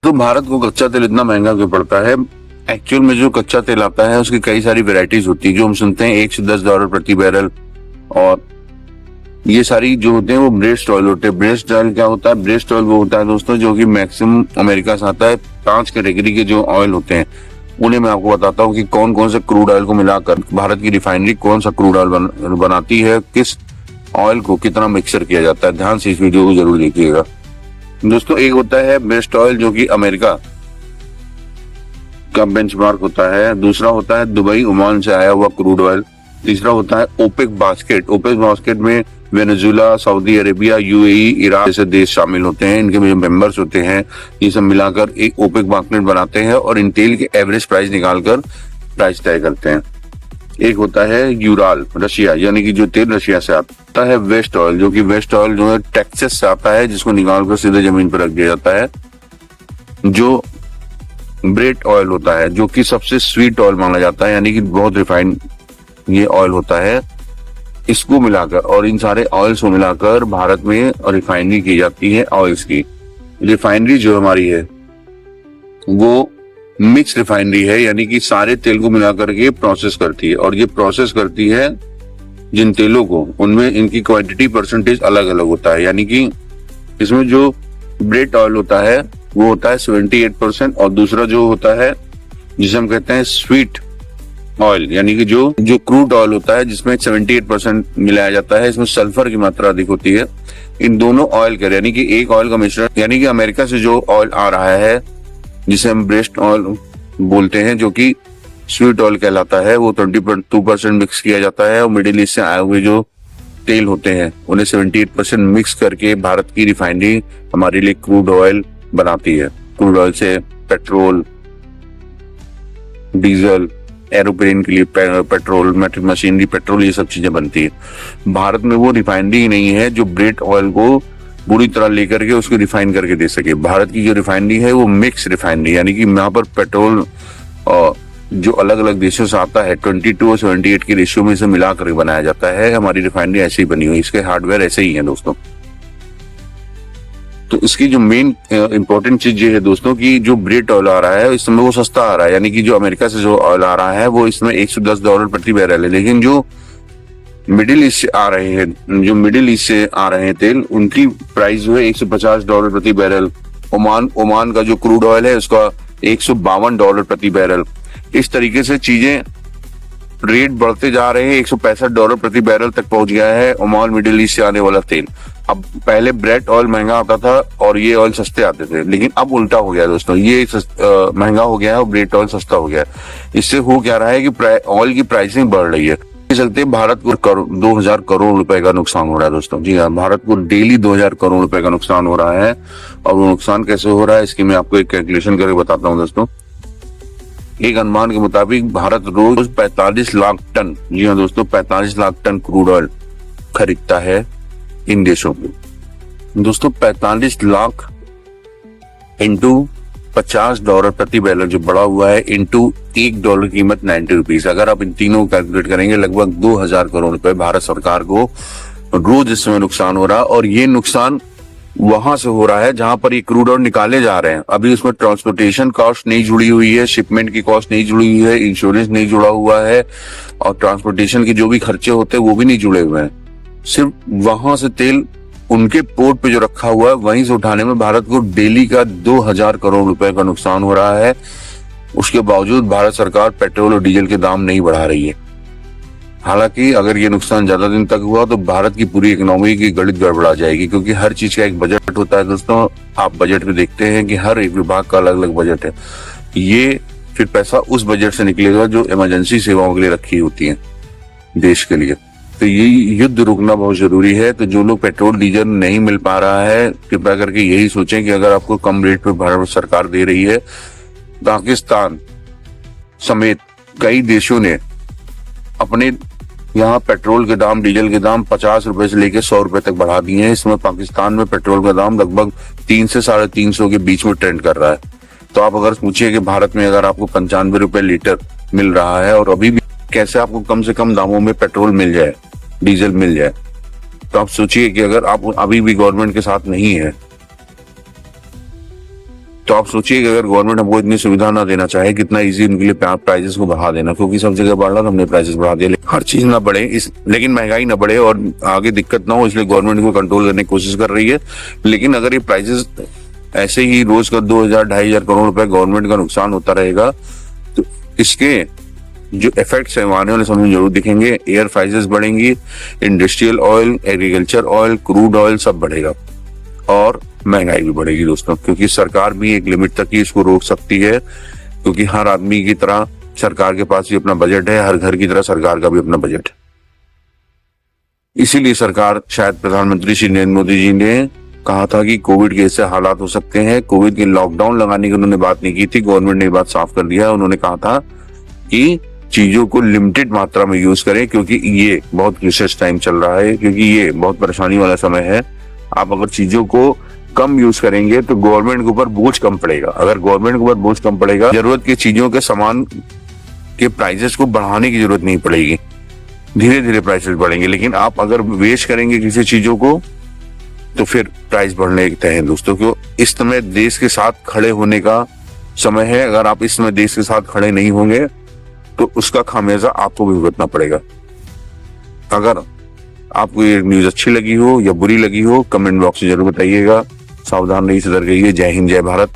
तो भारत को कच्चा तेल इतना महंगा क्यों पड़ता है? एक्चुअल में जो कच्चा तेल आता है उसकी कई सारी वेराइटीज होती है, जो हम सुनते हैं $1 से $10 प्रति बैरल। और ये सारी जो होते हैं वो ब्रेस्ट ऑयल होते हैं। ब्रेस्ट ऑयल क्या होता है? ब्रेस्ट ऑयल वो होता है दोस्तों जो कि मैक्सिमम अमेरिका से आता है। 5 कैटेगरी के जो ऑयल होते हैं उन्हें मैं आपको बताता हूँ कि कौन कौन से क्रूड ऑयल को मिलाकर भारत की रिफाइनरी कौन सा क्रूड ऑयल बनाती है, किस ऑयल को कितना मिक्सर किया जाता है। ध्यान से इस वीडियो को जरूर देखिएगा दोस्तों। एक होता है ब्रेस्ट ऑयल जो कि अमेरिका का बेंचमार्क होता है। दूसरा होता है दुबई ओमान से आया हुआ क्रूड ऑयल। तीसरा होता है ओपेक बास्केट। ओपेक बास्केट में Venezuela, Saudi Arabia, UAE, Iraq जैसे देश शामिल होते हैं। इनके जो मेंबर्स होते हैं ये सब मिलाकर एक ओपेक बास्केट बनाते हैं और इन तेल के एवरेज प्राइस निकालकर प्राइस तय करते हैं। एक होता है यूराल रशिया, यानी कि जो तेल रशिया से आता है। वेस्ट ऑयल जो कि वेस्ट ऑयल जो है टेक्सास से आता है, जिसको निकालकर सीधे जमीन पर रख दिया जाता है। जो ब्रेड ऑयल होता है जो कि सबसे स्वीट ऑयल माना जाता है, यानी कि बहुत रिफाइंड ये ऑयल होता है। इसको मिलाकर और इन सारे ऑयल्स को मिलाकर भारत में रिफाइनरी की जाती है। ऑयल्स की रिफाइनरी जो हमारी है वो मिक्स रिफाइनरी है, यानी कि सारे तेल को मिलाकर के प्रोसेस करती है। और ये प्रोसेस करती है जिन तेलों को, उनमें इनकी क्वांटिटी परसेंटेज अलग अलग होता है। यानी कि इसमें जो ब्रेड ऑयल होता है वो होता है 78% और दूसरा जो होता है जिसे हम कहते हैं स्वीट ऑयल, यानी कि जो क्रूड ऑयल होता है जिसमें 78% मिलाया जाता है, इसमें सल्फर की मात्रा अधिक होती है। इन दोनों ऑयल के यानी कि एक ऑयल का मिश्रण, यानी कि अमेरिका से जो ऑयल आ रहा है जिसे हम ब्रेस्ट ऑयल बोलते हैं जो कि स्वीट ऑयल कहलाता है, वो 22% मिक्स किया जाता है। और मिडिल ईस्ट से आए हुए जो तेल होते हैं उन्हें 78% मिक्स करके भारत की रिफाइनरी हमारे लिए क्रूड ऑयल बनाती है। क्रूड ऑयल से पेट्रोल, डीजल, एरोप्लेन के लिए पेट्रोल, मशीनरी पेट्रोल, ये सब चीजें बनती है। भारत में वो रिफाइनरी नहीं है जो ब्रेड ऑयल को पूरी तरह लेकर के उसको रिफाइन करके दे सके। भारत की जो रिफाइनरी है वो मिक्स रिफाइनरी, यानी कि यहाँ पर पेट्रोल जो अलग अलग देशों से आता है 22 और 78 के रेशियो में इसे मिला करके बनाया जाता है। हमारी रिफाइनरी ऐसे ही बनी हुई, इसके हार्डवेयर ऐसे ही है दोस्तों। तो इसकी जो मेन इंपॉर्टेंट चीज ये है दोस्तों कि जो ब्रेड ऑयल आ रहा है इस समय वो सस्ता आ रहा है, यानी कि जो अमेरिका से जो ऑयल आ रहा है वो इसमें $110 प्रति बैरल है। लेकिन जो मिडिल ईस्ट से आ रहे हैं तेल, उनकी प्राइस जो है $150 प्रति बैरल। ओमान का जो क्रूड ऑयल है उसका $152 प्रति बैरल। इस तरीके से चीजें रेट बढ़ते जा रहे हैं। $165 प्रति बैरल तक पहुंच गया है ओमान मिडिल ईस्ट से आने वाला तेल। अब पहले ब्रेड ऑयल महंगा आता था और ये ऑयल सस्ते आते थे, लेकिन अब उल्टा हो गया दोस्तों, ये महंगा हो गया है और ब्रेड ऑयल सस्ता हो गया है। इससे हो क्या रहा है कि ऑयल की प्राइसिंग बढ़ रही है। इस चलते भारत को 2000 करोड़ रुपए का नुकसान हो रहा है दोस्तों। जी हाँ, भारत को डेली 2000 करोड़ रुपए का नुकसान हो रहा है। और वो नुकसान कैसे हो रहा है इसकी मैं आपको एक कैलकुलेशन करके बताता हूँ दोस्तों। एक अनुमान के मुताबिक भारत रोज 45 लाख टन, जी हाँ दोस्तों, 45 लाख टन क्रूड ऑयल खरीदता है इन देशों को। दोस्तों 45 लाख इंटू $50 प्रति बैरल जो बढ़ा हुआ है, इंटू $1 कीमत 90 रुपीज। अगर आप इन तीनों को कैलकुलेट करेंगे लगभग 2000 करोड़ रुपए भारत सरकार को रोज इस समय नुकसान हो रहा है। और ये नुकसान वहां से हो रहा है जहां पर ये क्रूड ऑयल निकाले जा रहे हैं। अभी उसमें ट्रांसपोर्टेशन कॉस्ट नहीं जुड़ी हुई है, शिपमेंट की कॉस्ट नहीं जुड़ी हुई है, इंश्योरेंस नहीं जुड़ा हुआ है और ट्रांसपोर्टेशन के जो भी खर्चे होते हैं वो भी नहीं जुड़े हुए हैं। सिर्फ वहां से तेल उनके पोर्ट पे जो रखा हुआ है वहीं से उठाने में भारत को डेली का 2000 करोड़ रुपए का नुकसान हो रहा है। उसके बावजूद भारत सरकार पेट्रोल और डीजल के दाम नहीं बढ़ा रही है। हालांकि अगर ये नुकसान ज्यादा दिन तक हुआ तो भारत की पूरी इकोनॉमी की गणित गड़बड़ा जाएगी, क्योंकि हर चीज का एक बजट होता है दोस्तों। आप बजट में देखते हैं कि हर एक विभाग का अलग अलग बजट है। ये फिर पैसा उस बजट से निकलेगा जो इमरजेंसी सेवाओं के लिए रखी होती है देश के लिए। तो ये युद्ध रुकना बहुत जरूरी है। तो जो लोग पेट्रोल डीजल नहीं मिल पा रहा है, कृपया करके यही सोचें कि अगर आपको कम रेट पे भारत सरकार दे रही है, पाकिस्तान समेत कई देशों ने अपने यहाँ पेट्रोल के दाम, डीजल के दाम 50 रुपए से लेकर 100 रुपए तक बढ़ा दिए हैं। इसमें पाकिस्तान में पेट्रोल का दाम लगभग 300 से 350 के बीच में ट्रेंड कर रहा है। तो आप अगर पूछिए कि भारत में अगर आपको 95 रुपए लीटर मिल रहा है और अभी भी कैसे आपको कम से कम दामों में पेट्रोल मिल जाए, डीजल मिल जाए, तो आप सोचिए कि अगर आप अभी भी गवर्नमेंट के साथ नहीं है तो आप सोचिए कि अगर गवर्नमेंट हमको इतनी सुविधा ना देना चाहे, कितना इजी उनके लिए प्राइजेस को बढ़ा देना, क्योंकि सब जगह बढ़ रहा, तो हमने प्राइजेस बढ़ा दिए। हर चीज ना बढ़े लेकिन महंगाई ना बढ़े और आगे दिक्कत ना हो, इसलिए गवर्नमेंट को कंट्रोल करने की कोशिश कर रही है। लेकिन अगर ये प्राइजेस ऐसे ही रोज का 2,000-2,500 करोड़ रुपए गवर्नमेंट का नुकसान होता रहेगा, तो इसके जो इफेक्ट्स है आने वाले समय में जरूर दिखेंगे। एयर प्राइसेस बढ़ेंगी, industrial oil, agriculture oil, crude oil सब बढ़ेगा और महंगाई भी बढ़ेगी दोस्तों, क्योंकि सरकार भी एक लिमिट तक ही इसको रोक सकती है, क्योंकि हर आदमी की तरह सरकार के पास भी अपना बजट है, हर घर की तरह सरकार का भी अपना बजट है। इसीलिए सरकार, शायद प्रधानमंत्री श्री नरेंद्र मोदी जी ने कहा था कि कोविड के ऐसे हालात हो सकते हैं। कोविड के लॉकडाउन लगाने की उन्होंने बात नहीं की थी, गवर्नमेंट ने बात साफ कर दिया। उन्होंने कहा था कि चीजों को लिमिटेड मात्रा में यूज करें, क्योंकि ये बहुत क्रिसिस टाइम चल रहा है, क्योंकि ये बहुत परेशानी वाला समय है। आप अगर चीजों को कम यूज करेंगे तो गवर्नमेंट के ऊपर बोझ कम पड़ेगा। अगर गवर्नमेंट के ऊपर बोझ कम पड़ेगा, जरूरत की चीजों के सामान के प्राइसेस को बढ़ाने की जरूरत नहीं पड़ेगी, धीरे धीरे प्राइसेस बढ़ेंगे। लेकिन आप अगर वेस्ट करेंगे किसी चीजों को तो फिर प्राइस बढ़ने तय है दोस्तों। क्यों? इस समय देश के साथ खड़े होने का समय है। अगर आप इस समय देश के साथ खड़े नहीं होंगे तो उसका खामियाजा आपको भी भुगतना पड़ेगा। अगर आपको ये न्यूज अच्छी लगी हो या बुरी लगी हो, कमेंट बॉक्स में जरूर बताइएगा। सावधान रहिए, सतर्क रहिए। जय हिंद, जय भारत।